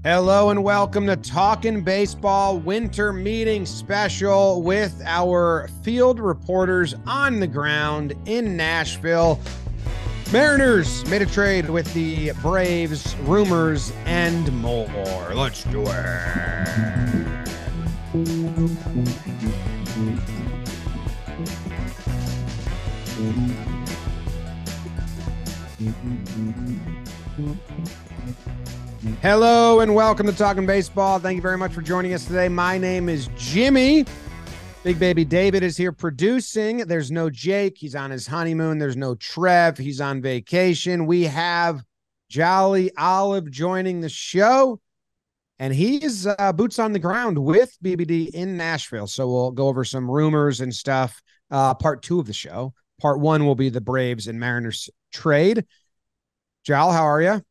Hello and welcome to Talkin' Baseball Winter Meeting Special with our field reporters on the ground in Nashville. Mariners made a trade with the Braves, rumors, and more. Let's do it. Hello and welcome to Talkin' Baseball. Thank you very much for joining us today. My name is Jimmy. Big Baby David is here producing. There's no Jake. He's on his honeymoon. There's no Trev. He's on vacation. We have Jolly Olive joining the show, and he's boots on the ground with BBD in Nashville. So we'll go over some rumors and stuff. Part two of the show. Part one will be the Braves and Mariners trade. Jal, how are you?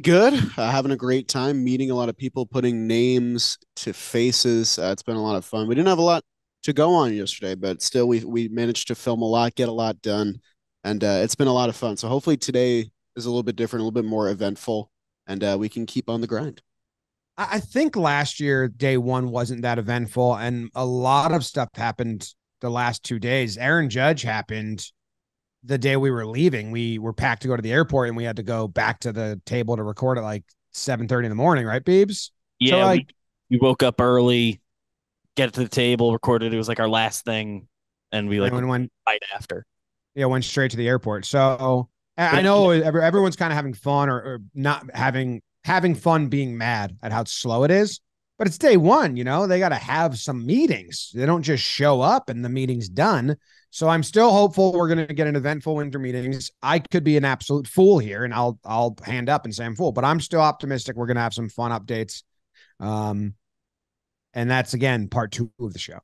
Good. Having a great time meeting a lot of people, putting names to faces. It's been a lot of fun. We didn't have a lot to go on yesterday, but still we managed to film a lot, get a lot done, and it's been a lot of fun. So hopefully today is a little bit different, a little bit more eventful, and we can keep on the grind. I think last year, day one wasn't that eventful, and a lot of stuff happened the last 2 days. Aaron Judge happened the day we were leaving. We were packed to go to the airport, and we had to go back to the table to record at like 7:30 in the morning, right, Beebs? So Yeah, we woke up early, get to the table, recorded. It was like our last thing, and we like went right after. yeah, went straight to the airport. So I But know everyone's kind of having fun or not having fun being mad at how slow it is. But it's day one, they got to have some meetings. They don't just show up and the meeting's done. So I'm still hopeful we're going to get an eventful winter meetings. I could be an absolute fool here, and I'll hand up and say I'm fool, but I'm still optimistic we're going to have some fun updates. And that's, again, part two of the show.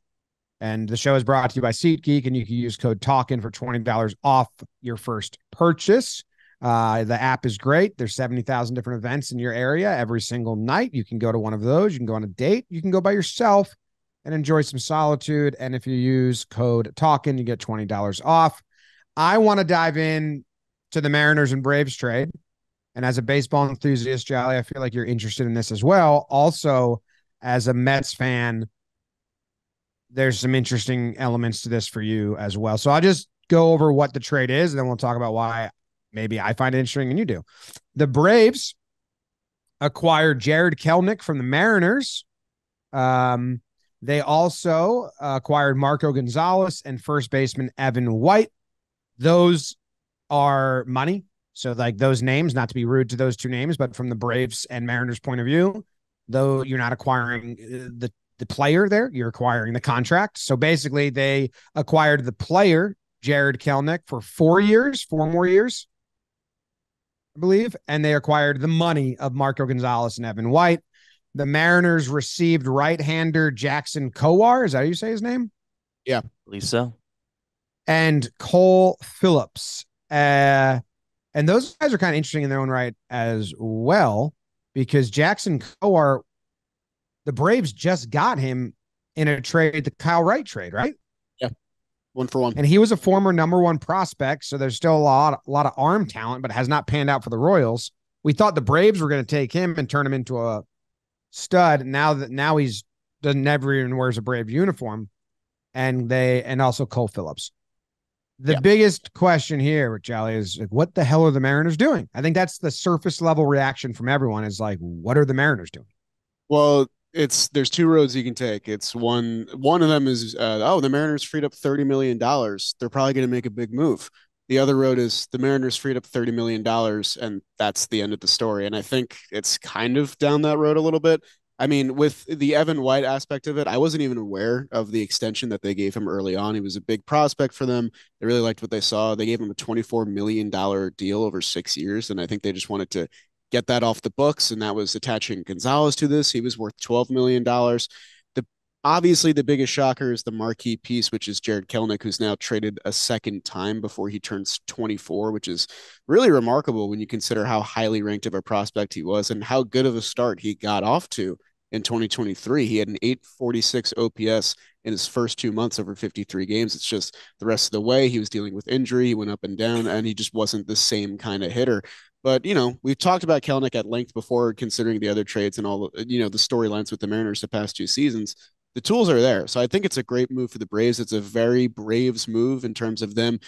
And the show is brought to you by SeatGeek, and you can use code TALKIN for $20 off your first purchase. The app is great. There's 70,000 different events in your area every single night. You can go to one of those. You can go on a date. You can go by yourself and enjoy some solitude. And if you use code TALKIN, you get $20 off. I want to dive in to the Mariners and Braves trade. And as a baseball enthusiast, Jolly, I feel like you're interested in this as well. Also, as a Mets fan, there's some interesting elements to this for you as well. So I'll just go over what the trade is, and then we'll talk about why maybe I find it interesting and you do. The Braves acquired Jared Kelenic from the Mariners. They also acquired Marco Gonzalez and first baseman Evan White. Those are money. So like those names, not to be rude to those two names, but from the Braves and Mariners point of view, though you're not acquiring the player there, you're acquiring the contract. So basically they acquired the player, Jared Kelenic, for 4 years, 4 more years, I believe. And they acquired the money of Marco Gonzalez and Evan White. The Mariners received right-hander Jackson Kowar. Is that how you say his name? Yeah. At least so. And Cole Phillips. And those guys are kind of interesting in their own right as well, because Jackson Kowar, the Braves just got him in a trade, the Kyle Wright trade, right? Yeah. 1-for-1. And he was a former number one prospect, so there's still a lot of arm talent, but has not panned out for the Royals. We thought the Braves were going to take him and turn him into a stud. Now he's never even wears a Brave uniform. And also Cole Phillips. The biggest question here, Jolly, is like, what the hell are the Mariners doing? I think that's the surface level reaction from everyone is like, what are the Mariners doing? Well, there's two roads you can take. It's one of them is the Mariners freed up $30 million. They're probably going to make a big move. The other road is the Mariners freed up $30 million, and that's the end of the story. And I think it's kind of down that road a little bit. I mean, with the Evan White aspect of it, I wasn't even aware of the extension that they gave him early on. He was a big prospect for them. They really liked what they saw. They gave him a $24 million deal over 6 years, and I think they just wanted to get that off the books, and that was attaching Gonzalez to this. He was worth $12 million. Obviously, the biggest shocker is the marquee piece, which is Jared Kelenic, who's now traded a second time before he turns 24, which is really remarkable when you consider how highly ranked of a prospect he was and how good of a start he got off to in 2023. He had an 846 OPS in his first 2 months over 53 games. It's just the rest of the way he was dealing with injury. He went up and down, and he just wasn't the same kind of hitter. But we've talked about Kelenic at length before, considering the other trades and all the storylines with the Mariners the past 2 seasons. The tools are there, so I think it's a great move for the Braves. It's a very Braves move in terms of them,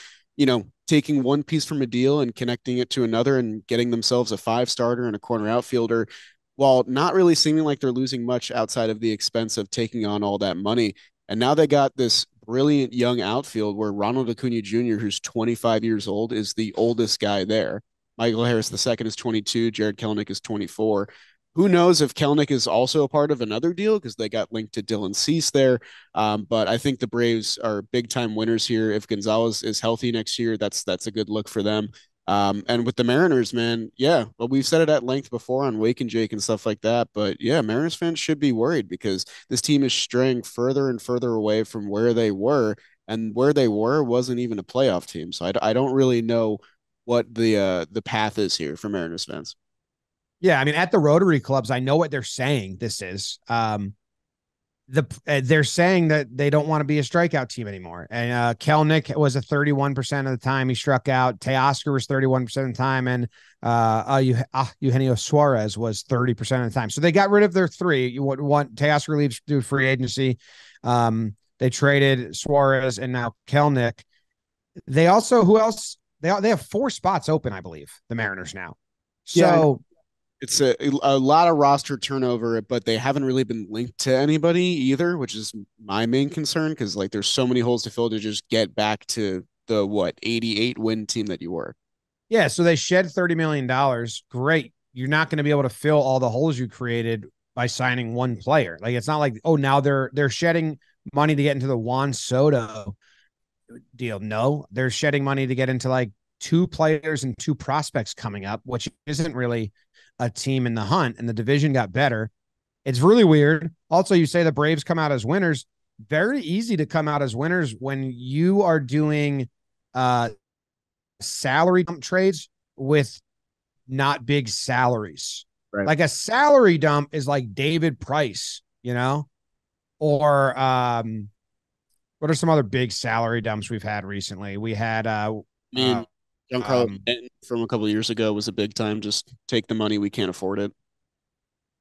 taking one piece from a deal and connecting it to another and getting themselves a 5 starter and a corner outfielder, while not really seeming like they're losing much outside of the expense of taking on all that money. And now they got this brilliant young outfield where Ronald Acuna Jr., who's 25 years old, is the oldest guy there. Michael Harris II is 22. Jared Kelenic is 24. Who knows if Kelenic is also a part of another deal because they got linked to Dylan Cease there. But I think the Braves are big time winners here. If Gonzalez is healthy next year, that's a good look for them. And with the Mariners, man, yeah, well, we've said it at length before on Wake and Jake and stuff like that. But yeah, Mariners fans should be worried because this team is straying further and further away from where they were. And where they were wasn't even a playoff team. So I don't really know what the path is here for Mariners fans. Yeah, I mean, at the Rotary clubs, I know what they're saying. This is they're saying that they don't want to be a strikeout team anymore. And Kelenic was a 31% of the time he struck out. Teoscar was 31% of the time, and Eugenio Suarez was 30% of the time. So they got rid of their three. You want Teoscar leaves through free agency. They traded Suarez and now Kelenic. They also who else? They have 4 spots open, I believe. The Mariners now. So. Yeah, it's a lot of roster turnover, but they haven't really been linked to anybody either, which is my main concern because like there's so many holes to fill to just get back to the 88 win team that you were. Yeah, so they shed $30 million. Great. You're not going to be able to fill all the holes you created by signing one player. Like it's not like, oh, now they're shedding money to get into the Juan Soto deal. No, they're shedding money to get into like 2 players and 2 prospects coming up, which isn't really a team in the hunt, and the division got better. It's really weird. Also, you say the Braves come out as winners. Very easy to come out as winners when you are doing salary dump trades with not big salaries. Right. Like a salary dump is like David Price, or what are some other big salary dumps we've had recently? We had Giancarlo from a couple of years ago was a big time. Just take the money. We can't afford it.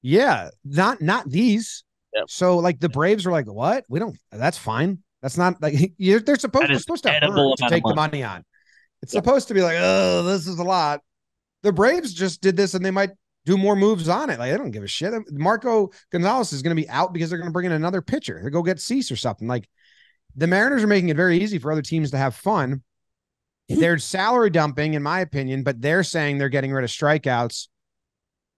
Yeah, not these. Yep. So like the Braves are like, what? We don't. That's fine. That's not like they're supposed to hurt to take the money on. It's supposed to be like, oh, this is a lot. The Braves just did this, and they might do more moves on it. Like they don't give a shit. Marco Gonzalez is going to be out because they're going to bring in another pitcher. They go get Cease or something. Like the Mariners are making it very easy for other teams to have fun. They're salary dumping, in my opinion, but they're saying they're getting rid of strikeouts.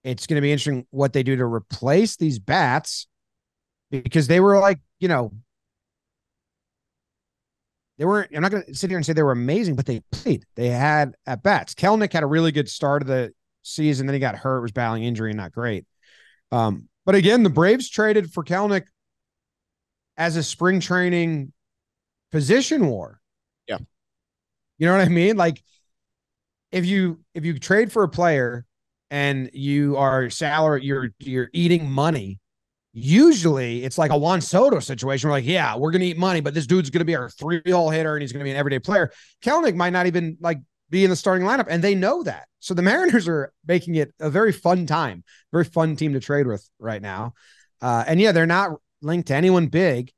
It's going to be interesting what they do to replace these bats because they were like, they weren't, I'm not going to sit here and say they were amazing, but they played. They had at bats. Kelenic had a really good start of the season. Then he got hurt, was battling injury, and not great. But again, the Braves traded for Kelenic as a spring training position war. Yeah. You know what I mean? Like if you trade for a player and you are salary, you're eating money. Usually it's like a Juan Soto situation. We're like, yeah, we're going to eat money, but this dude's going to be our 3-hole hitter and he's going to be an everyday player. Kelenic might not even like be in the starting lineup, and they know that. So the Mariners are making it a very fun time, very fun team to trade with right now. And yeah, they're not linked to anyone big.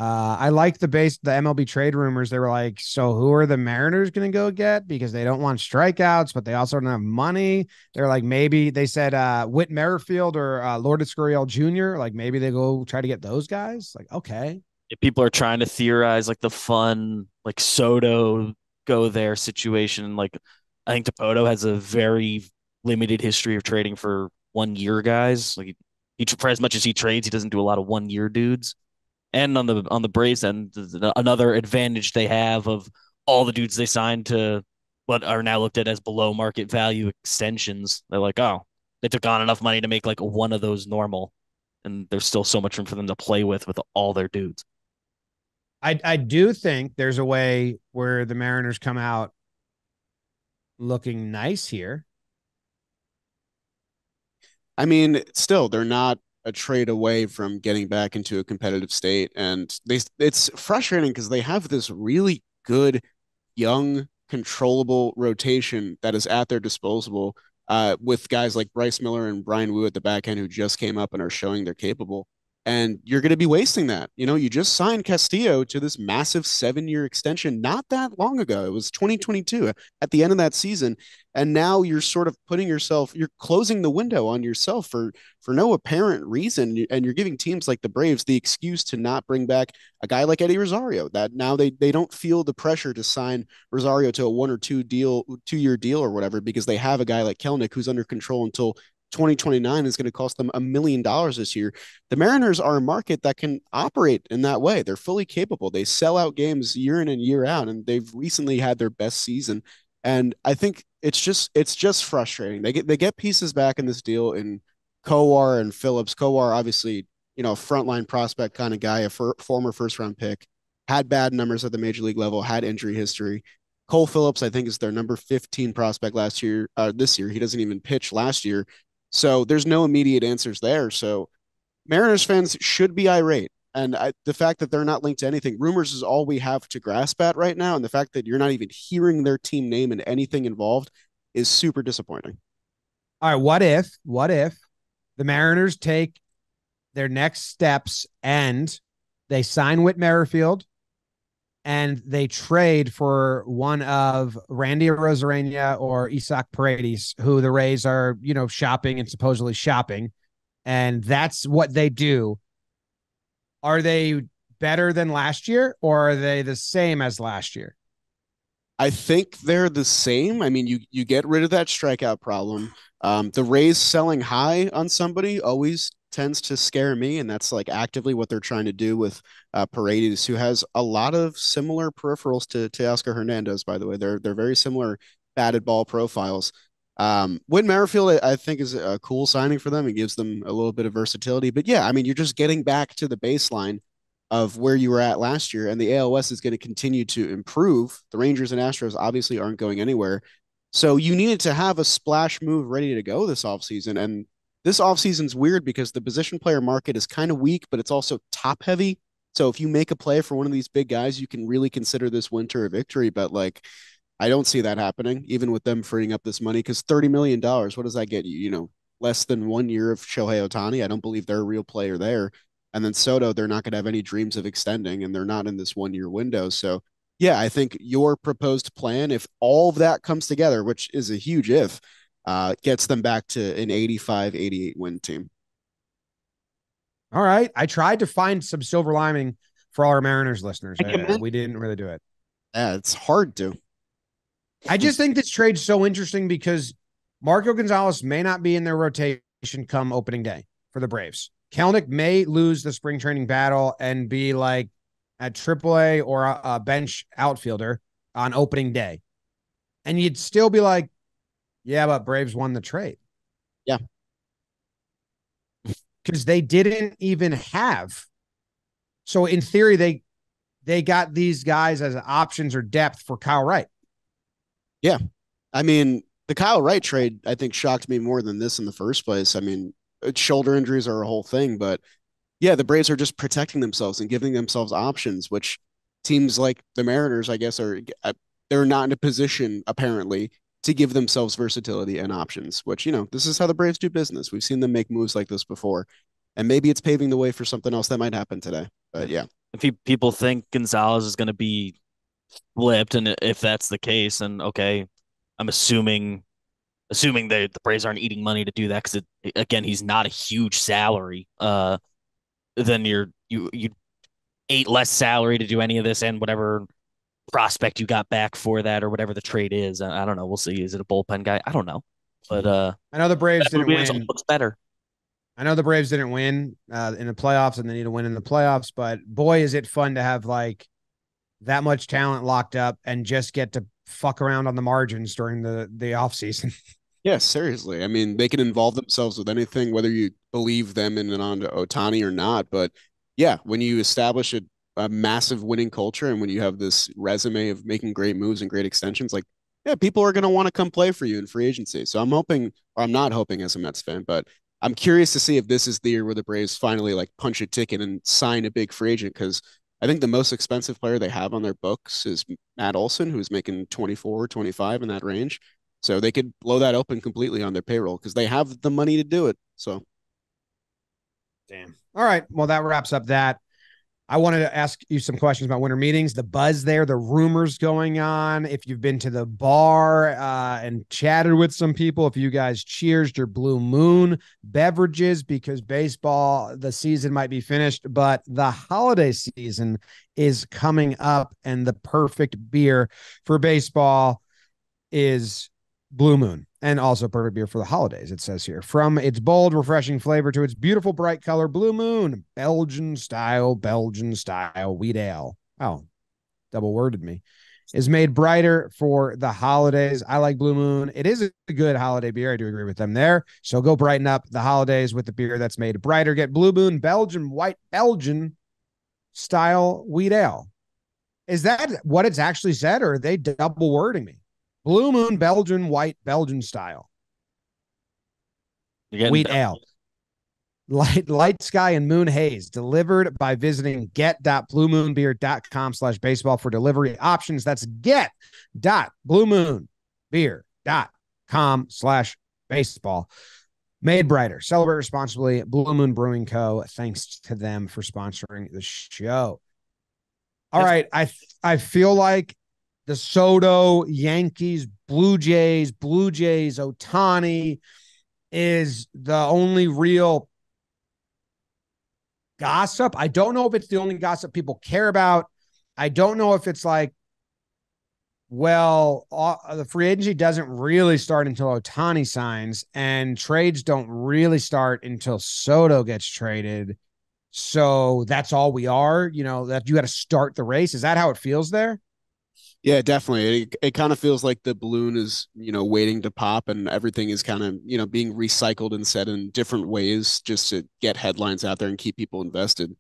I like the MLB trade rumors. They were like, so who are the Mariners going to go get? Because they don't want strikeouts, but they also don't have money. They're like, maybe they said Whit Merrifield or Lourdes Gurriel Jr. Like maybe they go try to get those guys. Like, okay. If people are trying to theorize like the fun, like Soto go there situation. Like I think Dipoto has a very limited history of trading for 1-year guys. Like he for as much as he trades, he doesn't do a lot of 1-year dudes. And on the Braves end, another advantage they have of all the dudes they signed to what are now looked at as below market value extensions. They're like, oh, they took on enough money to make like one of those normal, and there's still so much room for them to play with all their dudes. I do think there's a way where the Mariners come out looking nice here. I mean, still, they're not a trade away from getting back into a competitive state. And it's frustrating because they have this really good young controllable rotation that is at their disposal with guys like Bryce Miller and Brian Wu at the back end who just came up and are showing they're capable. And you're going to be wasting that. You just signed Castillo to this massive 7-year extension not that long ago. It was 2022 at the end of that season. And now you're sort of you're closing the window on yourself for no apparent reason. And you're giving teams like the Braves the excuse to not bring back a guy like Eddie Rosario, that now they don't feel the pressure to sign Rosario to a 2-year deal or whatever, because they have a guy like Kelenic who's under control until 2029 is going to cost them $1 million this year. The Mariners are a market that can operate in that way. They're fully capable. They sell out games year in and year out, and they've recently had their best season. And I think it's just frustrating. They get pieces back in this deal in Kowar and Phillips. Kowar, obviously, a frontline prospect kind of guy, a former first round pick, had bad numbers at the major league level, had injury history. Cole Phillips, I think, is their number 15 prospect this year. He doesn't even pitch last year. So there's no immediate answers there. So Mariners fans should be irate. And the fact that they're not linked to anything, rumors is all we have to grasp at right now. And the fact that you're not even hearing their team name and anything involved is super disappointing. All right, what if the Mariners take their next steps and they sign Whit Merrifield and they trade for one of Randy Arozarena or Isaac Paredes, who the Rays are, shopping and supposedly shopping, and that's what they do. Are they better than last year, or are they the same as last year? I think they're the same. I mean, you get rid of that strikeout problem. The Rays selling high on somebody always tends to scare me, and that's like actively what they're trying to do with Paredes, who has a lot of similar peripherals to Teoscar Hernandez. By the way, they're very similar batted ball profiles. Whit Merrifield, I think, is a cool signing for them. It gives them a little bit of versatility. But yeah, I mean, you're just getting back to the baseline of where you were at last year, and the ALS is going to continue to improve. The Rangers and Astros obviously aren't going anywhere. So you needed to have a splash move ready to go this offseason. And this offseason's weird because the position player market is kind of weak, but it's also top heavy. So if you make a play for one of these big guys, you can really consider this winter a victory. But like, I don't see that happening, even with them freeing up this money, because $30 million, what does that get you? Less than 1 year of Shohei Ohtani. I don't believe they're a real player there. And then Soto, they're not going to have any dreams of extending, and they're not in this 1 year window. So, yeah, I think your proposed plan, if all of that comes together, which is a huge if, gets them back to an 85, 88 win team. All right. I tried to find some silver lining for all our Mariners listeners. We didn't really do it. Yeah, it's hard to. I just think this trade's so interesting because Marco Gonzalez may not be in their rotation come opening day for the Braves. Kelenic may lose the spring training battle and be like at AAA or a bench outfielder on opening day. And you'd still be like, yeah, but Braves won the trade. Yeah. Because they didn't even have. So in theory, they got these guys as options or depth for Kyle Wright. Yeah. I mean, the Kyle Wright trade, I think, shocked me more than this in the first place. I mean, shoulder injuries are a whole thing, but yeah, the Braves are just protecting themselves and giving themselves options, which teams like the Mariners, I guess, they're not in a position, apparently, to give themselves versatility and options, which, this is how the Braves do business. We've seen them make moves like this before, and maybe it's paving the way for something else that might happen today. But yeah. If people think Gonzalez is going to be flipped, and if that's the case, and okay, I'm assuming the Braves aren't eating money to do that because again, he's not a huge salary. Then you ate less salary to do any of this, and whatever prospect you got back for that or whatever the trade is. I don't know. We'll see. Is it a bullpen guy? I don't know. But I know the Braves didn't win. Looks better. I know the Braves didn't win in the playoffs, and they need to win in the playoffs. But boy, is it fun to have like that much talent locked up and just get to fuck around on the margins during the off season. Yeah, seriously. I mean, they can involve themselves with anything, whether you believe them in and on to Ohtani or not. But yeah, when you establish a massive winning culture and when you have this resume of making great moves and great extensions, like, yeah, people are going to want to come play for you in free agency. So I'm hoping, or I'm not hoping as a Mets fan, but I'm curious to see if this is the year where the Braves finally like punch a ticket and sign a big free agent, because I think the most expensive player they have on their books is Matt Olson, who's making 24, 25 in that range. So they could blow that open completely on their payroll because they have the money to do it. So, Damn. All right. Well, that wraps up that. I wanted to ask you some questions about winter meetings, the buzz there, the rumors going on. If you've been to the bar and chatted with some people, if you guys cheers your Blue Moon beverages, because baseball, the season might be finished, but the holiday season is coming up, and the perfect beer for baseball is Blue Moon, and also perfect beer for the holidays, it says here. From its bold, refreshing flavor to its beautiful, bright color, Blue Moon, Belgian style wheat ale. Oh, double worded me. Is made brighter for the holidays. I like Blue Moon. It is a good holiday beer. I do agree with them there. So go brighten up the holidays with the beer that's made brighter. Get Blue Moon Belgian style wheat ale. Is that what it's actually said, or are they double wording me? Blue Moon Belgian style wheat ale. Light sky and moon haze, delivered by visiting get.bluemoonbeer.com/baseball for delivery options. That's get.bluemoonbeer.com/baseball. Made brighter. Celebrate responsibly. Blue Moon Brewing Co. Thanks to them for sponsoring the show. All right. I feel like the Soto, Yankees, Blue Jays, Ohtani is the only real gossip. I don't know if it's the only gossip people care about. I don't know if it's like, well, the free agency doesn't really start until Ohtani signs, and trades don't really start until Soto gets traded. So that's all we are, that you got to start the race. Is that how it feels there? yeah, definitely. It kind of feels like the balloon is, waiting to pop and everything is kind of, being recycled and said in different ways just to get headlines out there and keep people invested.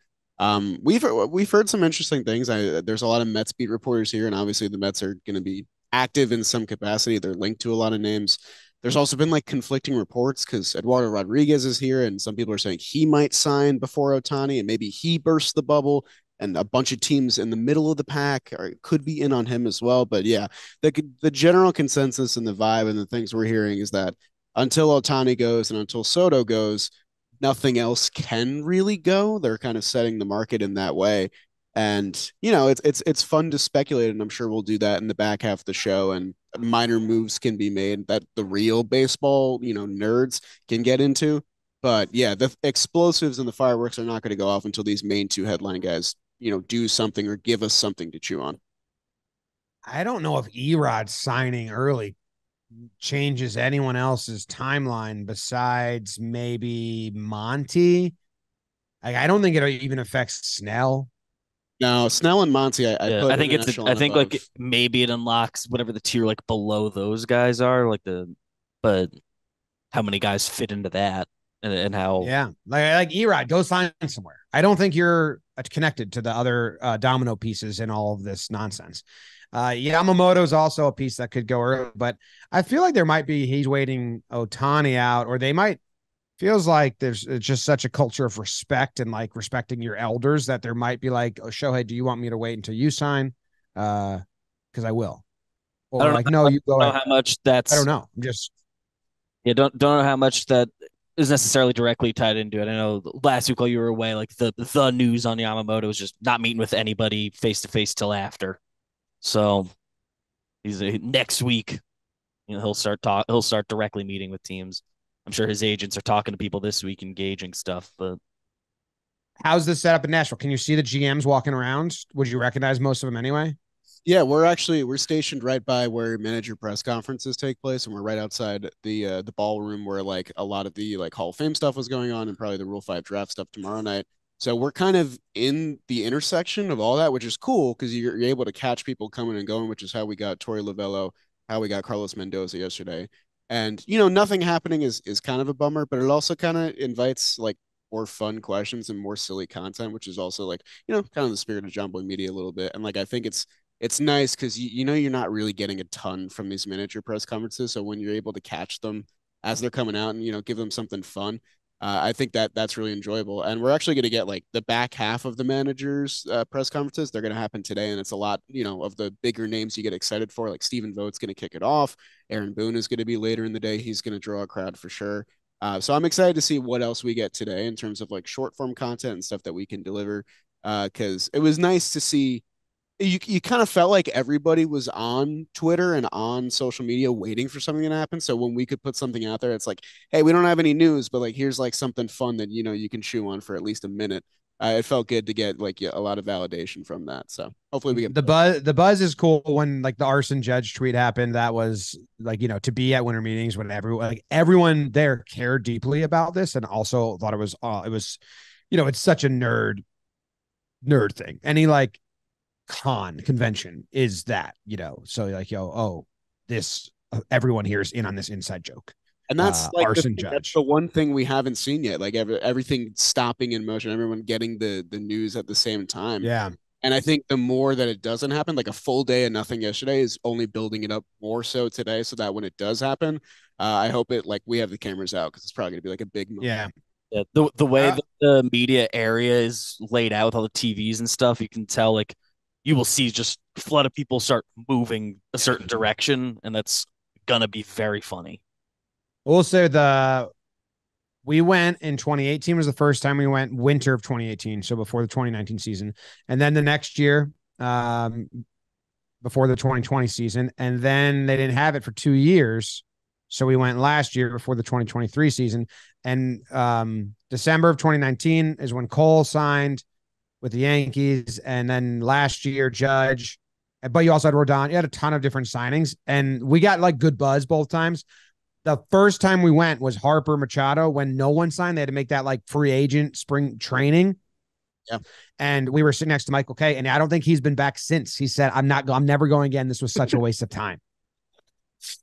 We've heard some interesting things. There's a lot of Mets beat reporters here, and obviously the Mets are going to be active in some capacity. They're linked to a lot of names. There's also been like conflicting reports because Eduardo Rodriguez is here, and some people are saying he might sign before Ohtani, and maybe he bursts the bubble and a bunch of teams in the middle of the pack could be in on him as well. But yeah, the general consensus and the vibe and the things we're hearing is that until Ohtani goes and until Soto goes, nothing else can really go. They're kind of setting the market in that way. And it's fun to speculate, and I'm sure we'll do that in the back half of the show. And minor moves can be made that the real baseball, nerds can get into. But yeah, the explosives and the fireworks are not going to go off until these main two headline guys, do something or give us something to chew on. I don't know if Erod signing early changes anyone else's timeline besides maybe Monty. Like, I don't think it even affects Snell. No, Snell and Monty, I Yeah, put I think an I echelon think above. like maybe it unlocks whatever the tier like below those guys are, but how many guys fit into that, and how. Yeah, like Erod, go sign somewhere. I don't think you're connected to the other domino pieces in all of this nonsense. Yamamoto is also a piece that could go early, but I feel like there might be he's waiting Ohtani out, or they might. Feels like there's just such a culture of respect and like respecting your elders that there might be like, oh, Shohei, do you want me to wait until you sign? Because I will. I Or don't like, no, know, you go ahead. how much I don't that's. know. I'm just Yeah, don't know how much that is necessarily directly tied into it. I know last week while you were away, like the news on Yamamoto was just not meeting with anybody face to face till after. So he's next week, he'll start directly meeting with teams. I'm sure his agents are talking to people this week, engaging stuff. But how's this set up in Nashville? Can you see the GMs walking around? Would you recognize most of them anyway? Yeah, we're stationed right by where manager press conferences take place, and we're right outside the ballroom where like a lot of the like Hall of Fame stuff was going on, and probably the Rule 5 draft stuff tomorrow night. So we're kind of in the intersection of all that, which is cool because you're able to catch people coming and going, which is how we got Torey Lovello, how we got Carlos Mendoza yesterday. And nothing happening is kind of a bummer, but it also kind of invites like more fun questions and more silly content, which is also like kind of the spirit of John Boy Media a little bit. And like I think it's nice because you're not really getting a ton from these miniature press conferences. So when you're able to catch them as they're coming out and give them something fun, I think that's really enjoyable. And we're actually going to get like the back half of the managers' press conferences. They're going to happen today, and it's a lot, of the bigger names you get excited for. Like Stephen Vogt's going to kick it off. Aaron Boone is going to be later in the day. He's going to draw a crowd for sure. So I'm excited to see what else we get today in terms of like short form content and stuff that we can deliver. Because it was nice to see you kind of felt like everybody was on Twitter and on social media waiting for something to happen. So when we could put something out there, it's like, hey, we don't have any news, but like here's like something fun that you can chew on for at least a minute. It felt good to get like a lot of validation from that. So hopefully we get the buzz is cool when like the Arson Judge tweet happened. That was like, to be at winter meetings when everyone there cared deeply about this and also thought it was it's such a nerd thing. Any like convention is that, so like, this everyone here is in on this inside joke. And that's like Arson that's Judge. the one thing we haven't seen yet. Like everything stopping in motion, everyone getting the news at the same time. Yeah. And I think the more that it doesn't happen, like a full day of nothing yesterday is only building it up more so today, so that when it does happen, I hope it like we have the cameras out because it's probably gonna be like a big moment. Yeah. Yeah, the way that the media area is laid out with all the TVs and stuff, you can tell like you will see just a flood of people start moving a certain direction, and that's gonna be very funny. We'll say we went in 2018 was the first time we went, winter of 2018, so before the 2019 season, and then the next year, before the 2020 season, and then they didn't have it for 2 years, so we went last year before the 2023 season, and December of 2019 is when Cole signed with the Yankees, and then last year Judge, but you also had Rodon. You had a ton of different signings, and we got like good buzz both times. The first time we went was Harper Machado when no one signed. They had to make that like free agent spring training. Yeah. And we were sitting next to Michael Kay, and I don't think he's been back since. He said, I'm never going again. This was such a waste of time.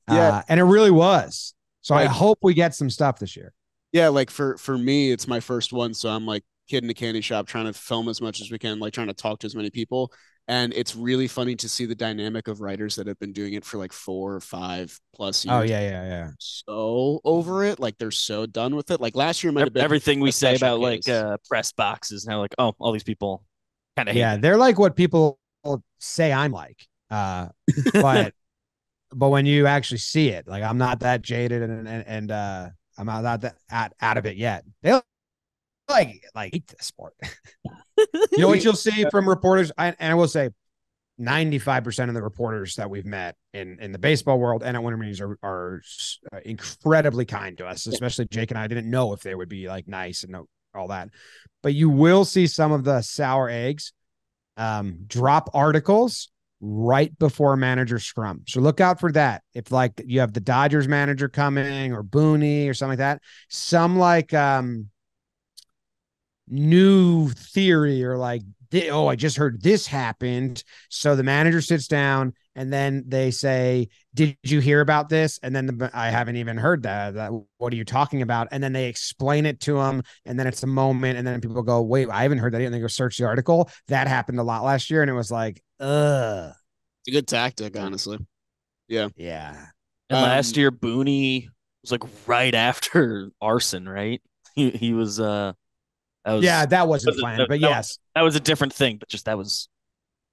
Yeah. And it really was. So Like, I hope we get some stuff this year. yeah, like for me, it's my first one, so I'm like kid in a candy shop trying to film as much as we can, like trying to talk to as many people. And it's really funny to see the dynamic of writers that have been doing it for like 4 or 5 plus Oh, years. yeah. So over it, like they're so done with it. Like last year might have been Everything we a say special about case. like press boxes now, like, oh, all these people kind of hate Yeah, it. they're like what people say I'm like. But when you actually see it, like I'm not that jaded and I'm not that out of it yet. They like hate the sport. You know what you'll see from reporters, and I will say 95% of the reporters that we've met in the baseball world and at winter meetings are incredibly kind to us, especially Jake and I didn't know if they would be like nice and all that. But you will see some of the sour eggs drop articles right before manager scrum. So look out for that. If like you have the Dodgers manager coming or Booney or something like that, some like new theory or like, oh, I just heard this happened. So the manager sits down and then they say, did you hear about this? And then I haven't even heard that. What are you talking about? And then they explain it to them. And then it's a moment. And then people go, wait, I haven't heard that yet. And they go search the article. That happened a lot last year. And it was like, ugh. It's a good tactic, honestly. Yeah. Yeah. And last year, Booney was like right after Arson, right? He was that wasn't planned, but yes. That was a different thing, but just that was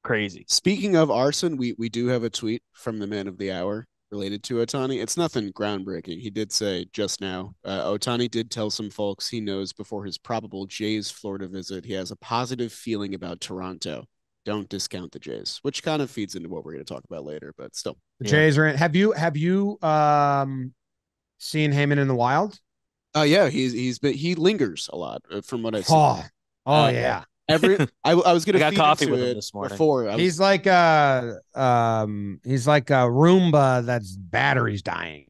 crazy. Speaking of arson, we do have a tweet from the man of the hour related to Ohtani. It's nothing groundbreaking. He did say just now, Ohtani did tell some folks he knows before his probable Jays Florida visit, he has a positive feeling about Toronto. Don't discount the Jays, which kind of feeds into what we're going to talk about later, but still. The Jays are in. Have you seen Heyman in the wild? Yeah, he lingers a lot from what I've seen. Yeah. I was gonna got feed coffee into with him it this morning. before. He's like a Roomba that's batteries dying.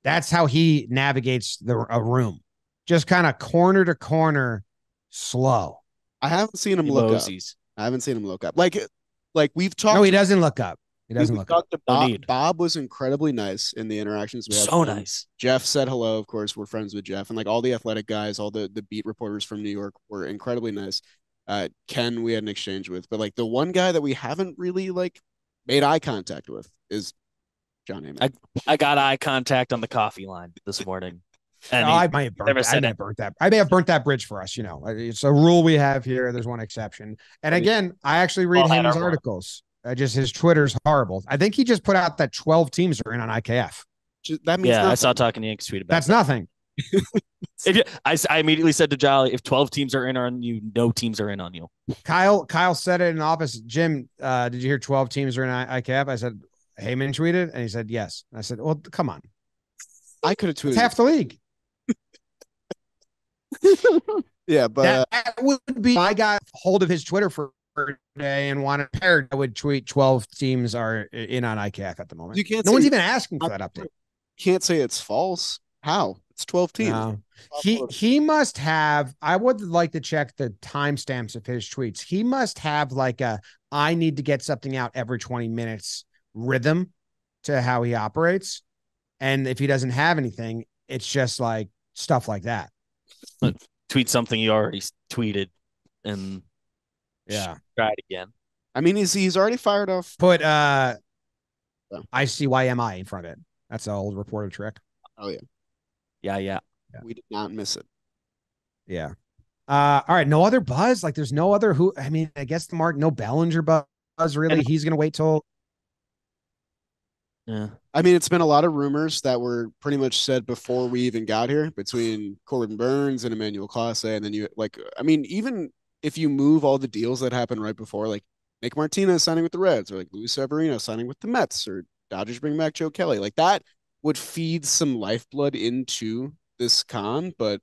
That's how he navigates a room, just kind of corner to corner, slow. I haven't seen him look up. I haven't seen him look up. Like we've talked. No, he doesn't look up. He doesn't look up. Bob was incredibly nice in the interactions we had. So nice. Jeff said hello. Of course, we're friends with Jeff, and like all the athletic guys, all the beat reporters from New York were incredibly nice. Ken, we had an exchange with, but like the one guy that we haven't really like made eye contact with is John Heyman. I got eye contact on the coffee line this morning. And I may have burnt. I may have burnt that bridge for us. It's a rule we have here. There's one exception. And again, I actually read Heyman's articles. Just his Twitter's horrible. I think he just put out that 12 teams are in on IKF. That means nothing. I saw Talkin Yanks tweet about That's nothing. I immediately said to Jolly, if 12 teams are in on you, no teams are in on you. Kyle said it in the office. Jim, did you hear 12 teams are in IKF? I said, Heyman tweeted, and he said yes. I said, well, come on. I could have tweeted. It's half the league. Yeah, but that would be. I got hold of his Twitter for a day and wanted paired. I would tweet 12 teams are in on IKF at the moment. No one's even asking for that update. Can't say it's false. How? It's 12 teams. No. He must have. I would like to check the timestamps of his tweets. He must have like a I need to get something out every 20 minutes rhythm to how he operates. And if he doesn't have anything, it's just like stuff like that. Tweet something you already tweeted and try it again. I mean, he's already fired off. Put ICYMI in front of it. That's an old reporter trick. Oh yeah. Yeah. We did not miss it. Yeah. All right. No other buzz. Like there's no other I guess no Bellinger buzz really. He's gonna wait till. Yeah. I mean, it's been a lot of rumors that were pretty much said before we even got here between Corbin Burns and Emmanuel Clase. And then even if you move all the deals that happened right before, like Nick Martinez signing with the Reds or like Luis Severino signing with the Mets or Dodgers bring back Joe Kelly, like that would feed some lifeblood into this con, but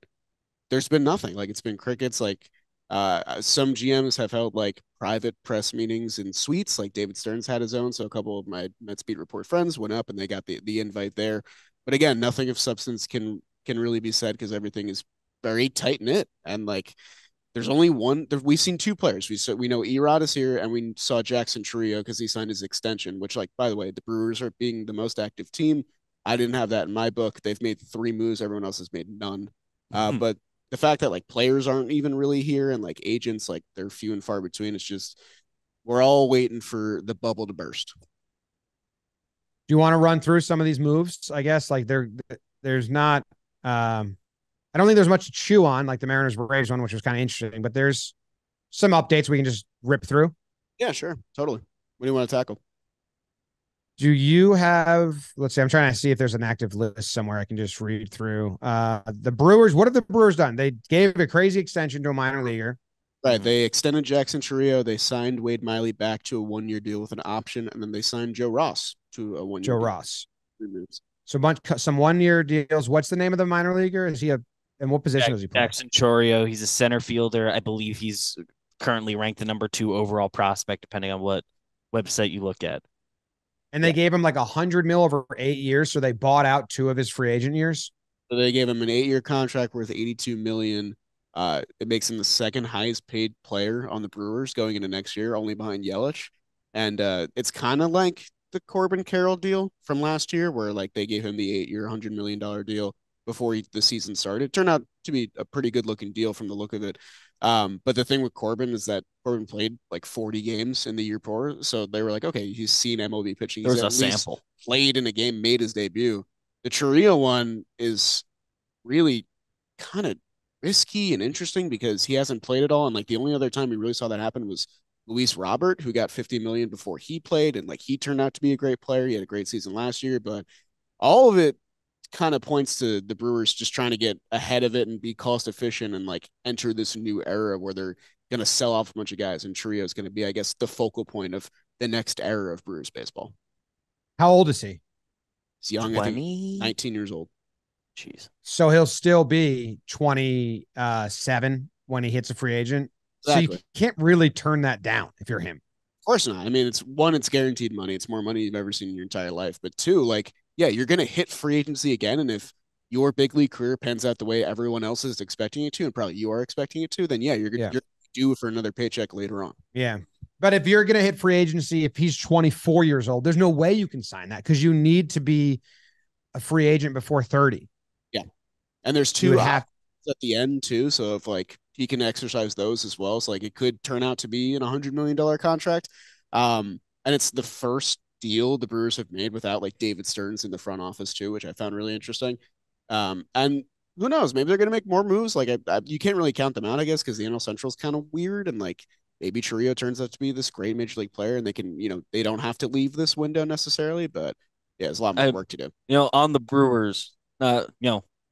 there's been nothing. Like it's been crickets. Like some GMs have held like private press meetings in suites. Like David Stern's had his own. So a couple of my Mets beat report friends went up and they got the invite there. But again, nothing of substance can really be said because everything is very tight knit. And like there's only one. We've seen two players. We know Erod is here, and we saw Jackson Chourio because he signed his extension. Which, like by the way, the Brewers are being the most active team. I didn't have that in my book. They've made 3 moves. Everyone else has made none. But the fact that like players aren't even really here and like agents, like they're few and far between. It's just we're all waiting for the bubble to burst. Do you want to run through some of these moves? I guess like there's not. I don't think there's much to chew on, like the Mariners Braves one, which was kind of interesting. But there's some updates we can just rip through. Yeah, sure, totally. What do you want to tackle? Do you have, let's see, I'm trying to see if there's an active list somewhere I can just read through. The Brewers, what have the Brewers done? They gave a crazy extension to a minor leaguer. Right. They extended Jackson Chourio. They signed Wade Miley back to a 1-year deal with an option, and then they signed Joe Ross to a 1-year deal. Joe Ross. So some 1-year deals. What's the name of the minor leaguer? Is he in what position is he playing? Jackson Chourio. He's a center fielder. I believe he's currently ranked the number 2 overall prospect, depending on what website you look at. And they gave him like $100 million over 8 years, so they bought out 2 of his free agent years. So they gave him an 8-year contract worth $82 million. It makes him the second highest paid player on the Brewers going into next year, only behind Yelich. And it's kind of like the Corbin Carroll deal from last year, where like they gave him the 8-year, $100 million deal before the season started. It turned out to be a pretty good looking deal from the look of it. But the thing with Corbin is that Corbin played like 40 games in the year before. So they were like, okay, he's seen MLB pitching. There's a sample. Played in a game, made his debut. The Chourio one is really kind of risky and interesting because he hasn't played at all. And like the only other time we really saw that happen was Luis Robert, who got $50 million before he played. And like he turned out to be a great player. He had a great season last year, but all of it kind of points to the Brewers just trying to get ahead of it and be cost efficient and like enter this new era where they're going to sell off a bunch of guys. And Chourio is going to be, I guess, the focal point of the next era of Brewers baseball. How old is he? He's young, 20? I think 19 years old. Jeez. So he'll still be 27 when he hits a free agent. Exactly. So you can't really turn that down if you're him. Of course not. I mean, it's guaranteed money. It's more money you've ever seen in your entire life. But 2, like, yeah, you're going to hit free agency again. And if your big league career pans out the way everyone else is expecting it to, and probably you are expecting it to, then yeah, you're due for another paycheck later on. Yeah. But if you're going to hit free agency, if he's 24 years old, there's no way you can sign that because you need to be a free agent before 30. Yeah. And there's 2 at the end too. So if like he can exercise those as well. So like it could turn out to be an $100 million contract. And it's the first deal the Brewers have made without like David Stearns in the front office too, which I found really interesting. And who knows? Maybe they're going to make more moves. Like you can't really count them out, I guess, because the NL Central is kind of weird, and like maybe Chiriot turns out to be this great major league player, and they can, they don't have to leave this window necessarily. But yeah, there's a lot more work to do. On the Brewers, and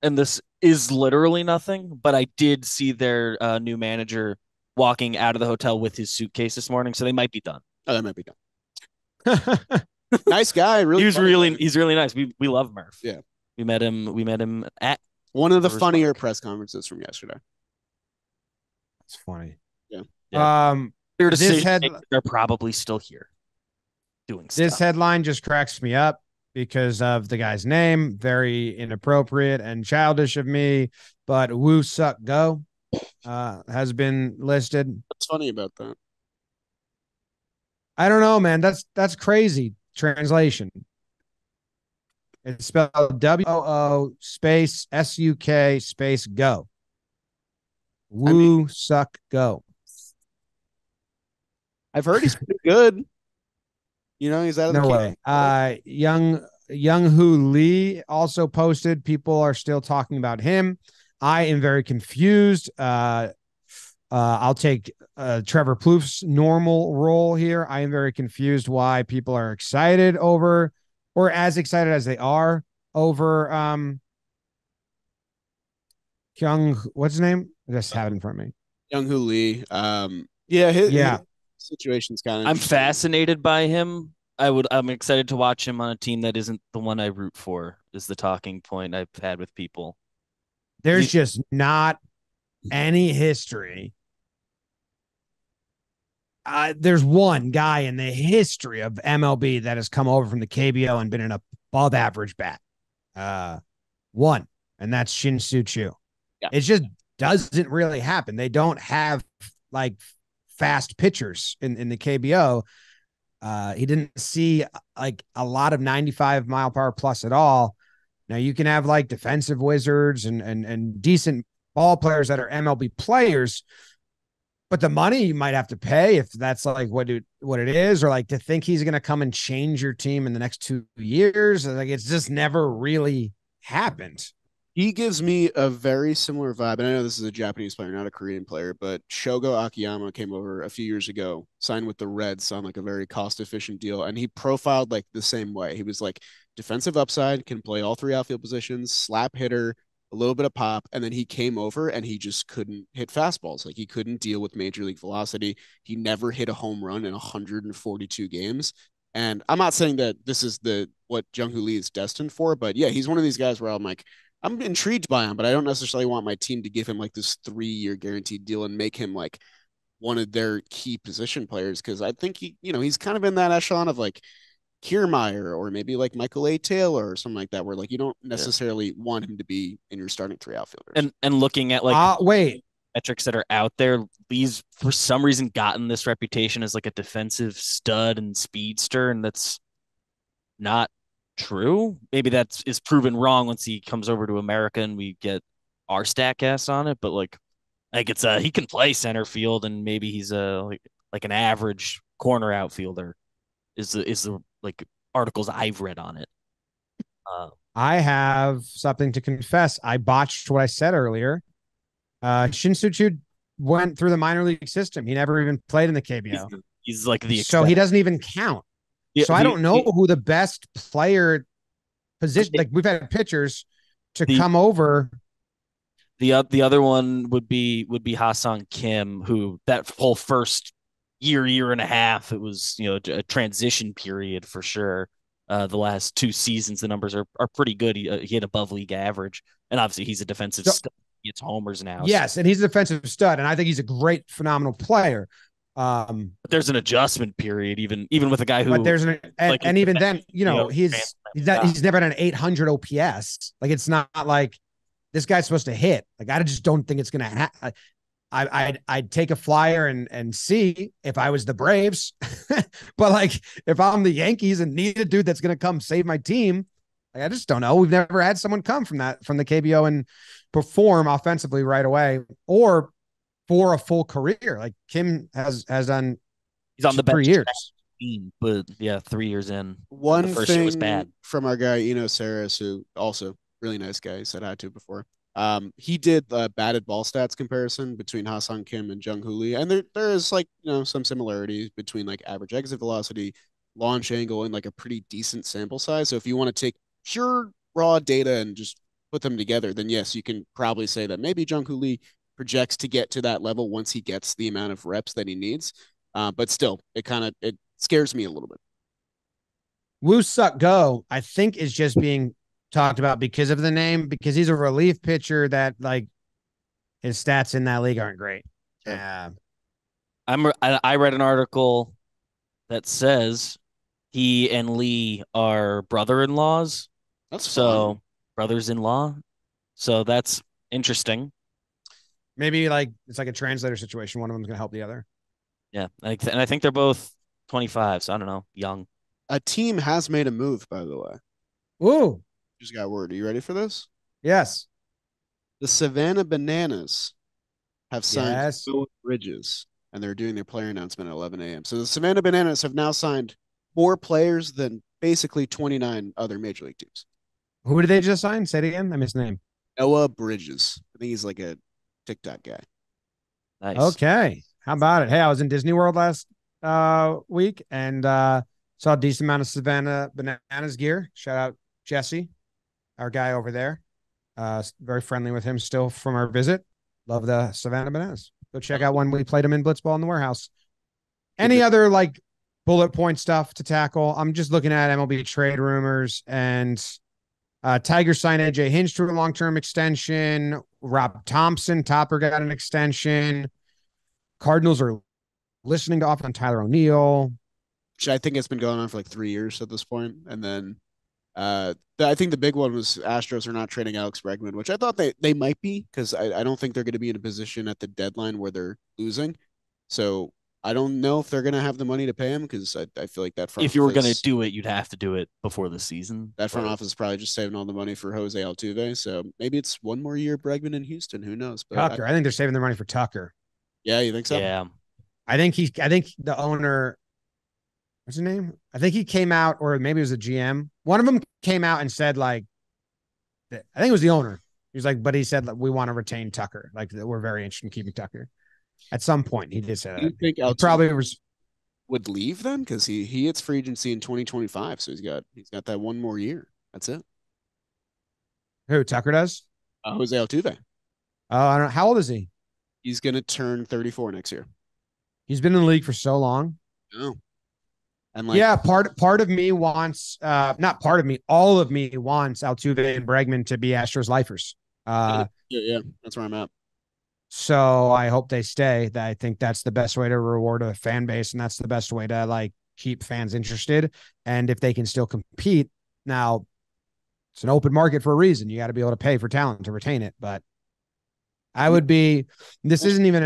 this is literally nothing, but I did see their new manager walking out of the hotel with his suitcase this morning, so they might be done. Oh, that might be done. Nice guy. Really, he's really nice. We love Murph. Yeah, we met him at one of the funnier press conferences from yesterday. That's funny. Yeah. They're probably still here doing stuff. This headline just cracks me up because of the guy's name. Very inappropriate and childish of me, but Woo Suck Go has been listed. What's funny about that? I don't know, man. That's crazy. Translation. It's spelled WOO space SUK space go. Woo Suck Go. I've heard he's pretty good. He's out of no way. Young Hoo Lee also posted. People are still talking about him. I am very confused. I'll take Trevor Plouffe's normal role here. I am very confused why people are excited over, or as excited as they are over Young. What's his name? I just have it in front of me. Young Hoo Lee. His situation's kind of. I'm fascinated by him. I'm excited to watch him on a team that isn't the one I root for. Is the talking point I've had with people. There's just not any history. There's one guy in the history of MLB that has come over from the KBO and been an above average bat. One, and that's Shin-Soo Choo. Yeah. It just doesn't really happen. They don't have like fast pitchers in the KBO. He didn't see like a lot of 95 mile per hour plus at all. Now you can have like defensive wizards and decent ball players that are MLB players, but the money you might have to pay if that's like what it is, or like to think he's going to come and change your team in the next 2 years. Like it's just never really happened. He gives me a very similar vibe. And I know this is a Japanese player, not a Korean player, but Shogo Akiyama came over a few years ago, signed with the Reds on like a very cost-efficient deal. And he profiled like the same way. He was like defensive upside, can play all three outfield positions, slap hitter, a little bit of pop. And then he came over and he just couldn't hit fastballs. Like he couldn't deal with major league velocity. He never hit a home run in 142 games. And I'm not saying that this is what Jung Hoo Lee is destined for, but yeah, he's one of these guys where I'm like, I'm intrigued by him, but I don't necessarily want my team to give him like this 3-year guaranteed deal and make him like one of their key position players. Cause I think he's kind of in that echelon of like Kiermaier or maybe like Michael A. Taylor or something like that, where like you don't necessarily want him to be in your starting three outfielders. And looking at like metrics that are out there, Lee's for some reason gotten this reputation as like a defensive stud and speedster, and that's not true. Maybe that is proven wrong once he comes over to America and we get our Statcast on it. But like it's he can play center field, and maybe he's like an average corner outfielder. Is the like articles I've read on it. I have something to confess. I botched what I said earlier. Shin-Soo Choo went through the minor league system. He never even played in the KBO. He's like so he doesn't even count. Yeah, so I don't know who the best player position. Like we've had pitchers to come over. The other one would be Ha-Seong Kim, who that whole first year and a half, it was a transition period for sure. The last 2 seasons, the numbers are pretty good. He hit above league average, and obviously he's a defensive stud. He hits homers now. Yes, and he's a defensive stud, and I think he's a great, phenomenal player. But there's an adjustment period, even with a guy who. But there's and even then, he's never had an 800 OPS. Like it's not like this guy's supposed to hit. Like I just don't think it's gonna happen. I'd take a flyer and see if I was the Braves, but like if I'm the Yankees and need a dude that's gonna come save my team, like I just don't know. We've never had someone come from the KBO and perform offensively right away, or for a full career. Like Kim has done. He's on the bench 3 years. team, but yeah, 3 years in, the One first year was thing bad. from our guy Eno Saris, who also really nice guy, he said hi to before. He did batted ball stats comparison between Ha-Seong Kim and Jung Hoo Lee, and there is like some similarities between like average exit velocity, launch angle, and like a pretty decent sample size. So if you want to take pure raw data and just put them together, then yes, you can probably say that maybe Jung Hoo Lee projects to get to that level once he gets the amount of reps that he needs. But still, it scares me a little bit. Woo Suk Go, I think, is just being talked about because of the name, because he's a relief pitcher that like his stats in that league aren't great. Yeah. I read an article that says he and Lee are brother-in-laws, That's fun. so brothers-in-law. So that's interesting. Maybe like it's like a translator situation. One of them's going to help the other. Yeah, and I think they're both 25, so I don't know, young. A team has made a move, by the way. Ooh, Just got word. Are you ready for this? yes, The Savannah Bananas have signed yes. Noah Bridges, and they're doing their player announcement at 11 a.m. So the Savannah Bananas have now signed more players than basically 29 other major league teams. Who did they just sign? Say it again. I missed the name. Noah Bridges. I think he's like a TikTok guy. Nice. Okay. How about it? Hey, I was in Disney World last week and saw a decent amount of Savannah Bananas gear. Shout out Jesse, our guy over there. Very friendly with him still from our visit. Love the Savannah Bananas. Go check out when we played them in Blitzball in the warehouse. Any other like bullet point stuff to tackle? I'm just looking at MLB trade rumors and Tiger signed AJ Hinch to a long-term extension. Rob Thompson, Topper got an extension. Cardinals are listening to offer on Tyler O'Neill. Which I think it's been going on for like 3 years at this point. And then I think the big one was Astros are not trading Alex Bregman, which I thought they might be because I don't think they're going to be in a position at the deadline where they're losing. So I don't know if they're going to have the money to pay him because I feel like that front If you were going to office, do it, you'd have to do it before the season. that front office is probably just saving all the money for Jose Altuve. So maybe it's one more year Bregman in Houston. Who knows? But Tucker. I think they're saving their money for Tucker. Yeah, you think so? Yeah. I think the owner, what's his name? I think he came out, or maybe it was the GM. One of them came out and said, like, I think it was the owner. He was like, but he said, like, we want to retain Tucker. Like, we're very interested in keeping Tucker. At some point, he did say Do you that. think He Altuve probably was. would leave then? Because he hits free agency in 2025, so he's got that one more year. That's it. Who, Tucker does? Jose Altuve. I don't know. How old is he? He's gonna turn 34 next year. He's been in the league for so long. Oh, and like Yeah, part of me wants not part of me, all of me wants Altuve and Bregman to be Astros lifers. yeah, that's where I'm at. So I hope they stay. That I think that's the best way to reward a fan base, and that's the best way to like keep fans interested. And if they can still compete, now it's an open market for a reason. You got to be able to pay for talent to retain it. But I would be. This isn't even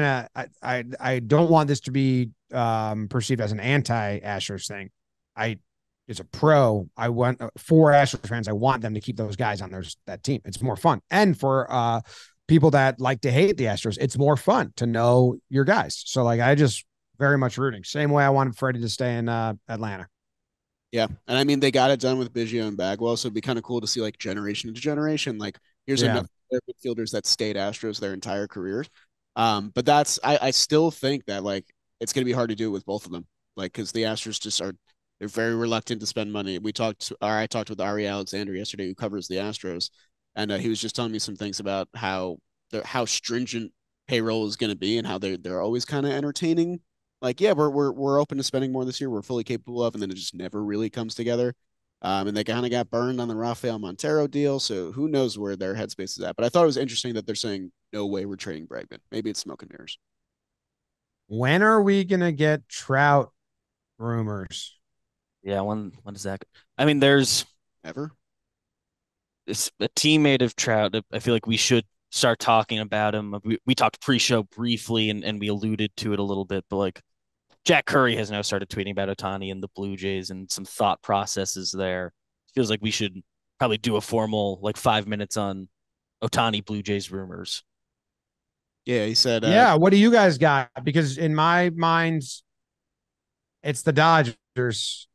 I don't want this to be perceived as an anti-Astros thing. As a pro, I want for Astros fans, I want them to keep those guys on that team. It's more fun, and for people that like to hate the Astros, it's more fun to know your guys. So like, I just very much rooting. Same way I wanted Freddie to stay in Atlanta. Yeah, and I mean they got it done with Biggio and Bagwell, so it'd be kind of cool to see like generation to generation. Like here's another midfielders that stayed Astros their entire careers. But I still think that like it's gonna be hard to do with both of them, like because the Astros just are they're very reluctant to spend money. I talked with Ari Alexander yesterday, who covers the Astros, and he was just telling me some things about how stringent payroll is going to be and how they're always kind of entertaining. Like, yeah, we're open to spending more this year. We're fully capable of, and then it just never really comes together. And they kind of got burned on the Rafael Montero deal, so who knows where their headspace is at. But I thought it was interesting that they're saying no way we're trading Bregman. Maybe it's smoke and mirrors. When are we gonna get Trout rumors? Yeah. When is that? I mean, there's Ever? it's a teammate of Trout. I feel like we should start talking about him. We talked pre-show briefly and we alluded to it a little bit, but like Jack Curry has now started tweeting about Ohtani and the Blue Jays and some thought processes there. Feels like we should probably do a formal like 5 minutes on Ohtani Blue Jays rumors. Yeah, he said. Yeah, what do you guys got? Because in my mind, it's the Dodgers. Dodgers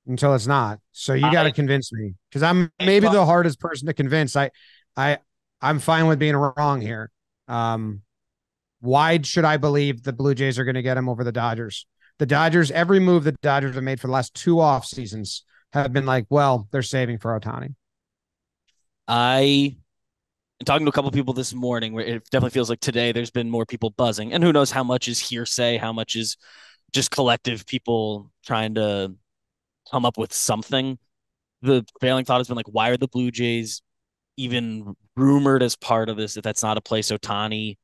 until it's not. So you got to I convince me because I'm maybe the hardest person to convince. I, I'm fine with being wrong here. Um, why should I believe the Blue Jays are going to get him over the Dodgers? The Dodgers, every move the Dodgers have made for the last 2 off seasons have been like, well, they're saving for Ohtani. I and talking to a couple people this morning where it definitely feels like today there's been more people buzzing. And who knows how much is hearsay, how much is just collective people trying to come up with something. The prevailing thought has been like, why are the Blue Jays even rumored as part of this if that's not a place Ohtani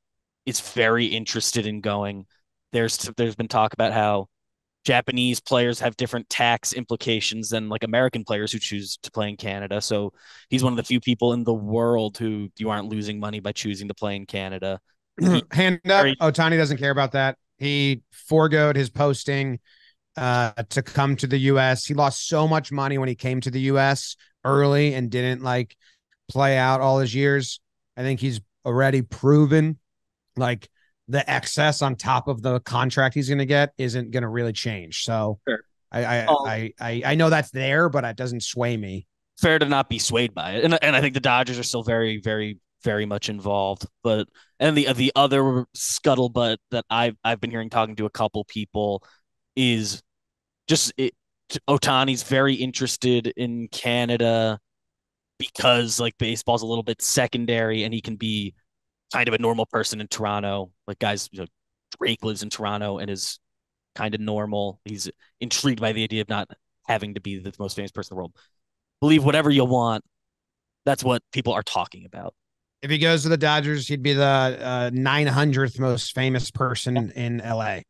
is very interested in going? There's been talk about how Japanese players have different tax implications than like American players who choose to play in Canada. So he's one of the few people in the world who you aren't losing money by choosing to play in Canada. Hand up, Ohtani doesn't care about that. He foregoed his posting to come to the US. He lost so much money when he came to the US early and didn't like play out all his years. I think he's already proven like the excess on top of the contract he's going to get isn't going to really change. So Sure. I know that's there, but it doesn't sway me. Fair to not be swayed by it, and I think the Dodgers are still very, very, very much involved. But and the other scuttlebutt that I've been hearing talking to a couple people is just Ohtani's very interested in Canada because like baseball's a little bit secondary and he can be kind of a normal person in Toronto. Like guys, Drake lives in Toronto and is kind of normal. He's intrigued by the idea of not having to be the most famous person in the world. Believe whatever you want. That's what people are talking about. If he goes to the Dodgers, he'd be the 900th most famous person in LA.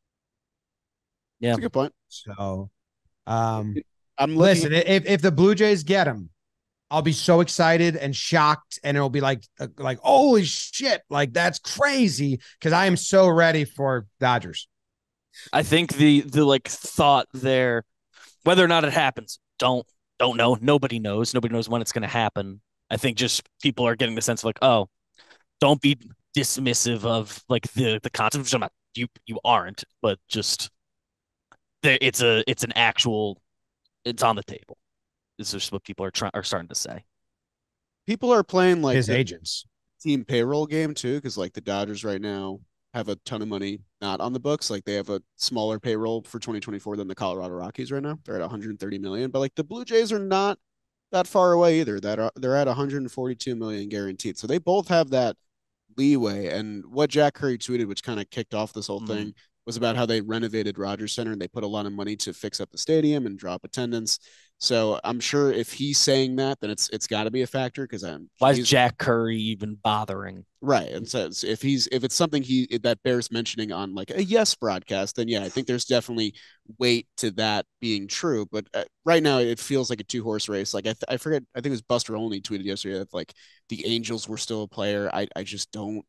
Yeah, that's a good point. So, listen, if the Blue Jays get him, I'll be so excited and shocked, and it'll be like holy shit, like that's crazy because I am so ready for Dodgers. I think the like thought there, whether or not it happens, don't know. Nobody knows. Nobody knows when it's going to happen. I think just people are getting the sense of like, oh, don't be dismissive of like the concept. Which I'm not, you aren't, but just it's an actual, it's on the table. Is just what people are starting to say. people are playing like His the agents. team payroll game too, because like the Dodgers right now have a ton of money not on the books. Like they have a smaller payroll for 2024 than the Colorado Rockies right now. They're at 130 million, but like the Blue Jays are not that far away either. They're at 142 million guaranteed. So they both have that leeway. And what Jack Curry tweeted, which kind of kicked off this whole thing, was about how they renovated Rogers Center and they put a lot of money to fix up the stadium and drop attendance. So I'm sure if he's saying that, then it's got to be a factor because why is Jack Curry even bothering? Right, and so if it's something that bears mentioning on like a yes broadcast, then yeah, I think there's definitely weight to that being true. But right now, it feels like a 2 horse race. Like I forget, I think it was Buster Olney tweeted yesterday that like the Angels were still a player. I just don't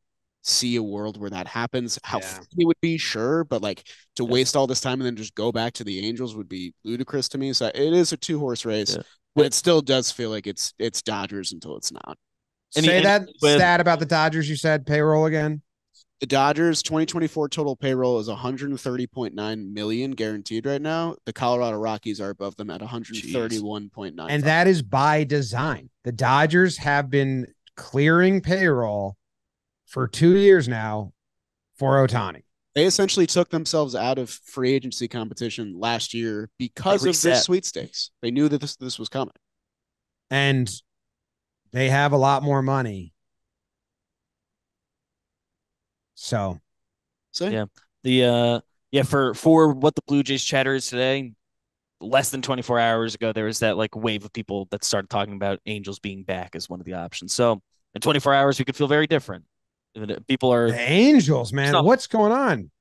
see a world where that happens. How funny it would be, sure, but like to waste all this time and then just go back to the Angels would be ludicrous to me. So it is a 2 horse race, but it still does feel like it's Dodgers until it's not. Say that stat about the Dodgers you said, payroll again. The Dodgers 2024 total payroll is 130.9 million guaranteed right now. The Colorado Rockies are above them at 131.9. And that is by design. The Dodgers have been clearing payroll for 2 years now for Ohtani. They essentially took themselves out of free agency competition last year because of this sweepstakes. They knew that this was coming. And they have a lot more money. So yeah. For what the Blue Jays chatter is today, less than 24 hours ago, there was that like wave of people that started talking about Angels being back as one of the options. So in 24 hours, we could feel very different. People are the Angels, man. What's going on?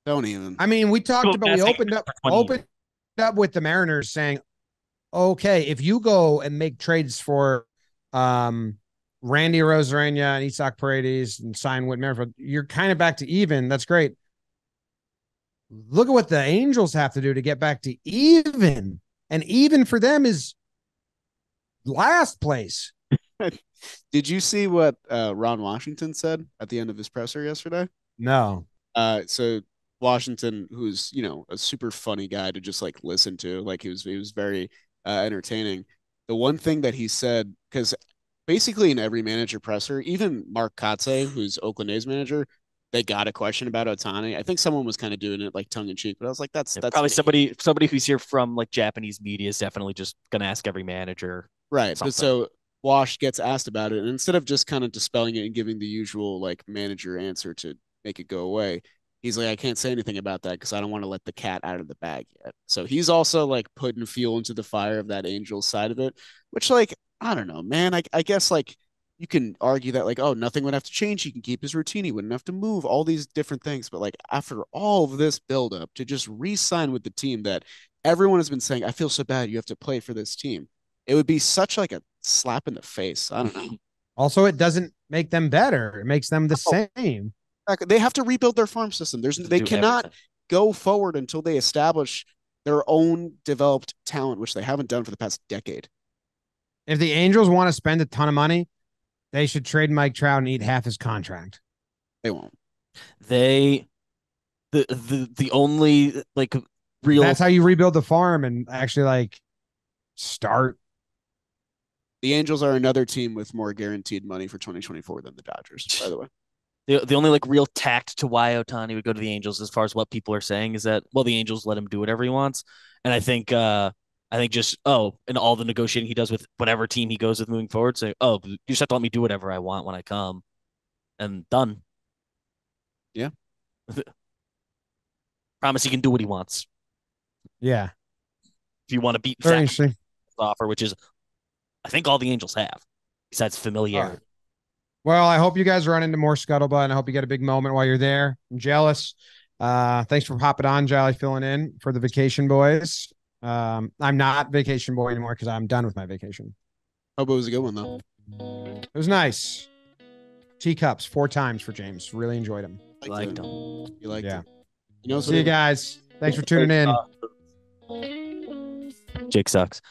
Don't even. I mean, we talked about, we opened up with the Mariners saying, okay, if you go and make trades for Randy Arozarena and Isaac Paredes and sign Whit Merrifield, you're kind of back to even. That's great. Look at what the Angels have to do to get back to even. And even for them is last place. Did you see what Ron Washington said at the end of his presser yesterday? No. So Washington, who's a super funny guy to just like listen to. Like he was very entertaining. The one thing that he said, because basically in every manager presser, even Mark Kotze, who's Oakland A's manager, they got a question about Ohtani. I think someone was kind of doing it like tongue in cheek, but I was like, that's Probably me. somebody who's here from like Japanese media is definitely just gonna ask every manager Right. But something. so Wash gets asked about it, and instead of just kind of dispelling it and giving the usual like manager answer to make it go away, he's like, I can't say anything about that because I don't want to let the cat out of the bag yet. So he's also like putting fuel into the fire of that Angels side of it, which like, I don't know, man. I guess like you can argue that like, oh, nothing would have to change. He can keep his routine. He wouldn't have to move all these different things. But like after all of this buildup to just re-sign with the team that everyone has been saying, I feel so bad. You have to play for this team. It would be such like a slap in the face. I don't know. Also, it doesn't make them better. It makes them the Oh, same. they have to rebuild their farm system. They Do cannot everything. go forward until they establish their own developed talent, which they haven't done for the past decade. If the Angels want to spend a ton of money, they should trade Mike Trout and eat half his contract. They won't. They the only like real That's how you rebuild the farm and actually like start. The Angels are another team with more guaranteed money for 2024 than the Dodgers, by the way. the only like real tact to why Ohtani would go to the Angels, as far as what people are saying, is that well, the Angels let him do whatever he wants, and I think just and all the negotiating he does with whatever team he goes with moving forward, say you just have to let me do whatever I want when I come, and done. Yeah. Promise he can do what he wants. Yeah. If you want to beat Very Zach interesting. offer, which is I think all the Angels have, besides familiarity. Well, I hope you guys run into more scuttlebutt, and I hope you get a big moment while you're there. I'm jealous. Thanks for hopping on, Jolly, filling in for the vacation boys. I'm not vacation boy anymore because I'm done with my vacation. Hope it was a good one, though. It was nice. Teacups 4 times for James. Really enjoyed him. Liked him. You liked Yeah. it. You know, See you guys. Thanks for tuning in. Jake sucks.